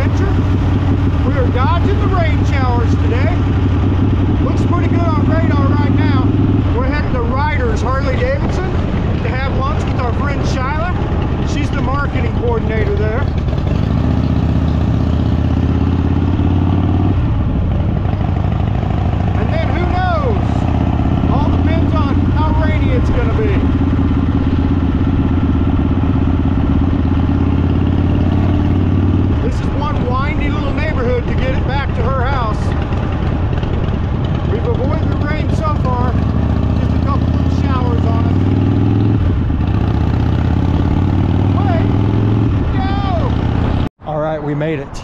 adventure. We are dodging the rain showers today. Looks pretty good on radar right now. We're headed to Ryder's Harley Davidson to have lunch with our friend Shyla. She's the marketing coordinator there. And then who knows? All depends on how rainy it's going to be. Windy little neighborhood to get it back to her house. We've avoided the rain so far, just a couple little showers on us. Away we go! All right, we made it.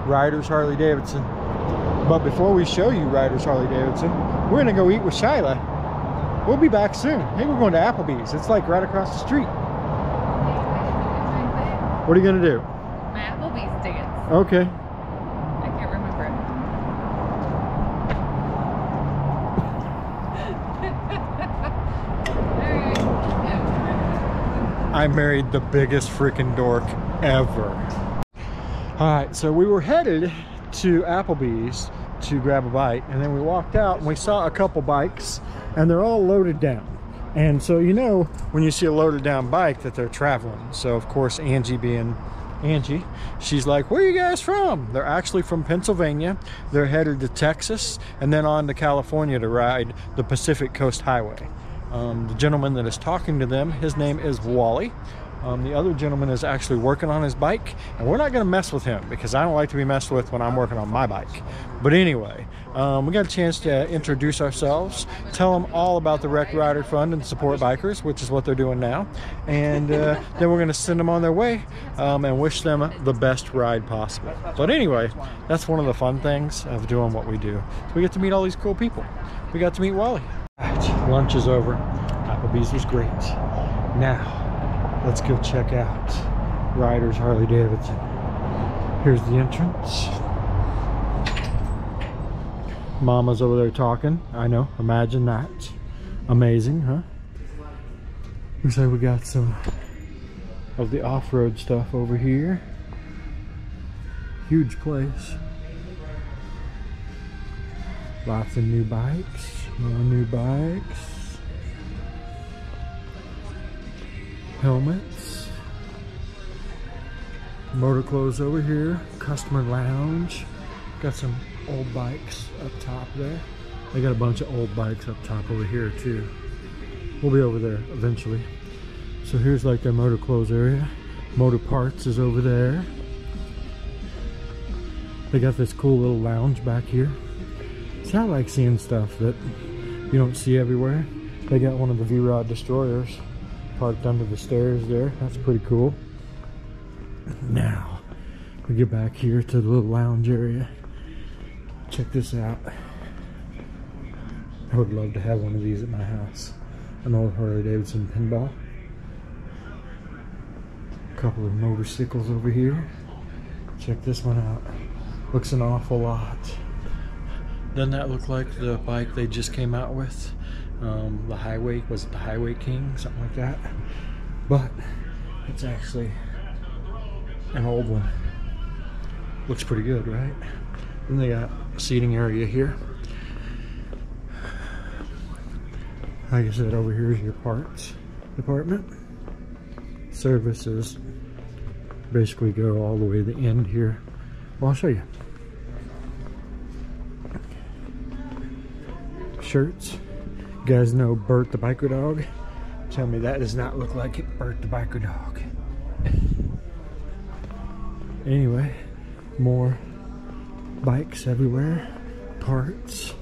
Ryder's Harley Davidson. But before we show you Ryder's Harley Davidson, we're gonna go eat with Shyla. We'll be back soon. Hey, we're going to Applebee's. It's like right across the street. What are you gonna do? My Applebee's dance. Okay. I can't remember it. I married the biggest freaking dork ever. Alright, so we were headed to Applebee's to grab a bite, and then we walked out and we saw a couple bikes and they're all loaded down. And so you know when you see a loaded down bike that they're traveling. So of course Angie being Angie, she's like, where are you guys from? They're actually from Pennsylvania. They're headed to Texas and then on to California to ride the Pacific Coast Highway. The gentleman that is talking to them, his name is Wally. The other gentleman is actually working on his bike, and we're not going to mess with him because I don't like to be messed with when I'm working on my bike. But anyway, we got a chance to introduce ourselves, tell them all about the Wreck Rider Fund and support bikers, which is what they're doing now. And then we're going to send them on their way and wish them the best ride possible. But anyway, that's one of the fun things of doing what we do. We get to meet all these cool people. We got to meet Wally. Right, lunch is over. Applebee's was great. Now, let's go check out Ryder's Harley Davidson. Here's the entrance. Mama's over there talking. I know, imagine that. Amazing, huh? Looks like we got some of the off-road stuff over here. Huge place. Lots of new bikes. More new bikes. Helmets. Motor clothes over here. Customer lounge. Got some old bikes up top there. They got a bunch of old bikes up top over here too. We'll be over there eventually. So here's like their motor clothes area. Motor parts is over there. They got this cool little lounge back here. So I like seeing stuff that you don't see everywhere. They got one of the V-Rod destroyers parked under the stairs there. That's pretty cool. Now we get back here to the little lounge area. Check this out. I would love to have one of these at my house. An old Harley Davidson pinball. A couple of motorcycles over here. Check this one out. Looks an awful lot. Doesn't that look like the bike they just came out with? The Highway, was it the Highway King? Something like that. But it's actually an old one. Looks pretty good, right? Then they got a seating area here. Like I said, over here is your parts department. Services basically go all the way to the end here. Well, I'll show you. Shirts. You guys know Bert the Biker Dog? Tell me that does not look like it, Bert the Biker Dog. Anyway, more bikes everywhere. Parts.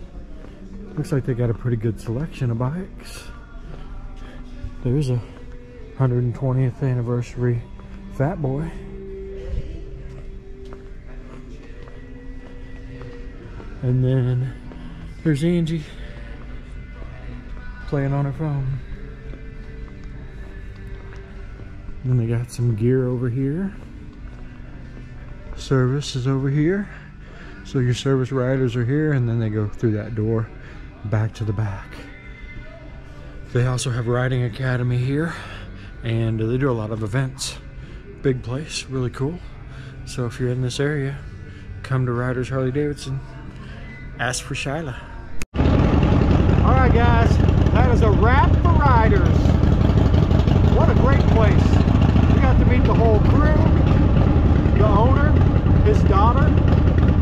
Looks like they got a pretty good selection of bikes. There's a 120th anniversary Fatboy. And then there's Angie playing on her phone. Then they got some gear over here. Service is over here. So your service riders are here, and then they go through that door back to the back. They also have Riding Academy here, and they do a lot of events. Big place, really cool. So if you're in this area, come to Riders Harley Davidson, ask for Shyla. All right guys, that is a wrap for Riders. What a great place. We got to meet the whole crew, the owner, his daughter.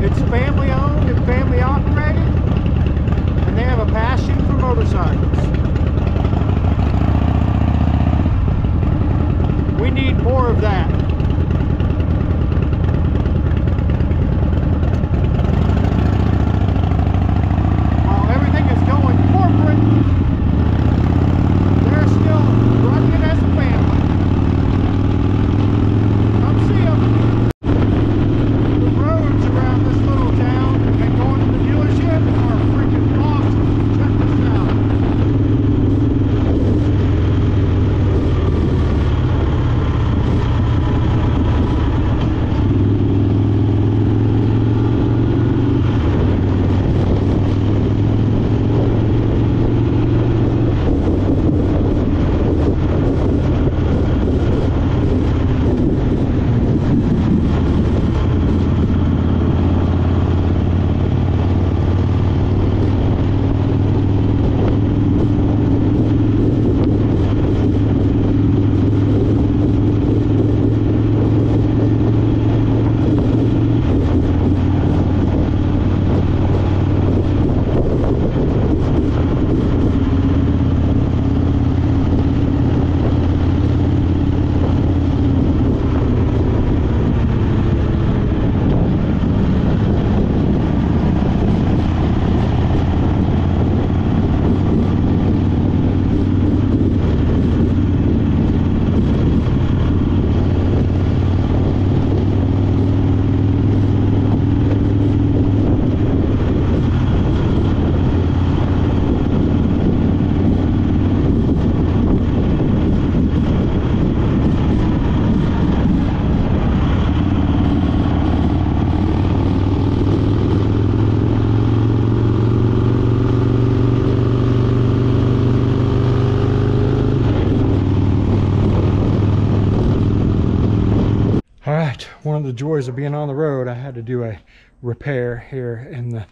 It's family owned and family operated, and they have a passion for motorcycles. We need more of that. While everything is going corporate, they're still running it as a family. Come see them. The roads around this little town and going to the dealership are freaking awesome. Check this out. One of the joys of being on the road, I had to do a repair here in the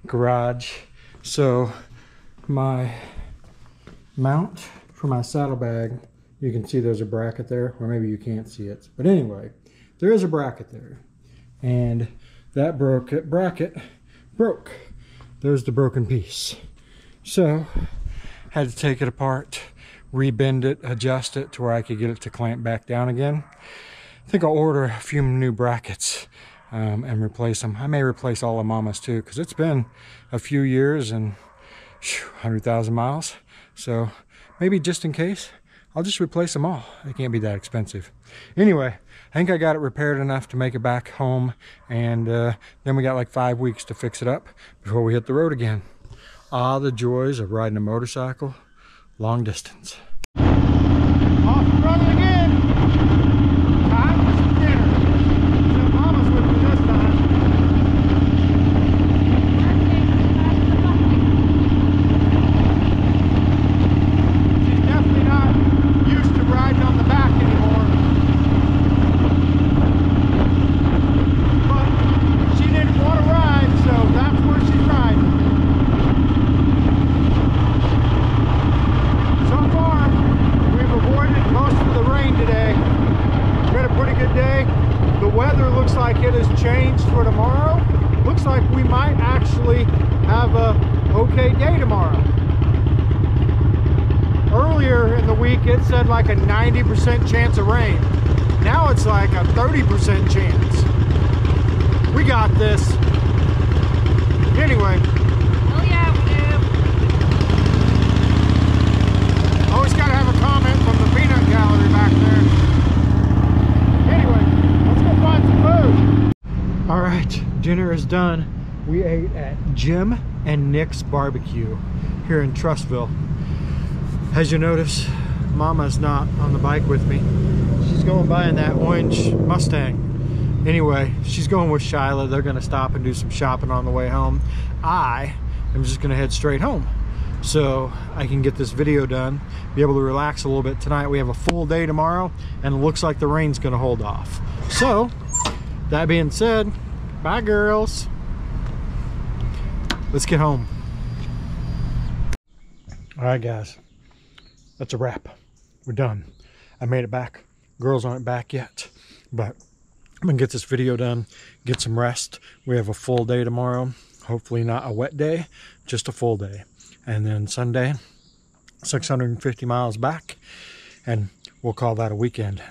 garage. So my mount for my saddlebag, you can see there's a bracket there, or maybe you can't see it. But anyway, there is a bracket there. And that bracket broke. There's the broken piece. So had to take it apart, rebend it, adjust it to where I could get it to clamp back down again. I think I'll order a few new brackets and replace them. I may replace all of Mama's too, because it's been a few years and 100,000 miles. So maybe just in case, I'll just replace them all. It can't be that expensive. Anyway, I think I got it repaired enough to make it back home, and then we got like 5 weeks to fix it up before we hit the road again. Ah, the joys of riding a motorcycle long distance. Off and running again. Time for some dinner. So Mama's with me this time. She's definitely not used to riding on the back anymore. But she didn't want to ride, so that's where she's riding. So far, we've avoided most of the rain today. We've had a pretty good day. The weather looks like it has changed for tomorrow. Looks like we might actually have a okay day tomorrow. Earlier in the week, it said like a 90% chance of rain. Now it's like a 30% chance. We got this. Anyway. Oh yeah, we do. Always got to have a comment from the peanut gallery back there. Anyway, let's go find some food. All right, dinner is done. We ate at Jim and Nick's Barbecue here in Trussville. As you notice, Mama's not on the bike with me. She's going by in that orange Mustang. Anyway, she's going with Shyla. They're gonna stop and do some shopping on the way home. I am just gonna head straight home so I can get this video done, be able to relax a little bit tonight. We have a full day tomorrow, and it looks like the rain's gonna hold off. So that being said, bye girls. Let's get home. All right, guys, that's a wrap. We're done. I made it back. Girls aren't back yet, but I'm gonna get this video done, get some rest. We have a full day tomorrow. Hopefully not a wet day, just a full day. And then Sunday, 650 miles back, and we'll call that a weekend.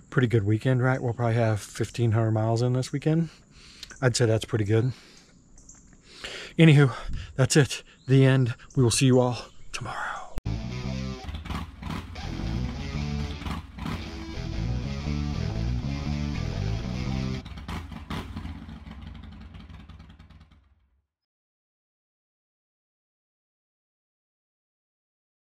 Pretty good weekend, right? We'll probably have 1,500 miles in this weekend. I'd say that's pretty good. Anywho, that's it. The end. We will see you all tomorrow.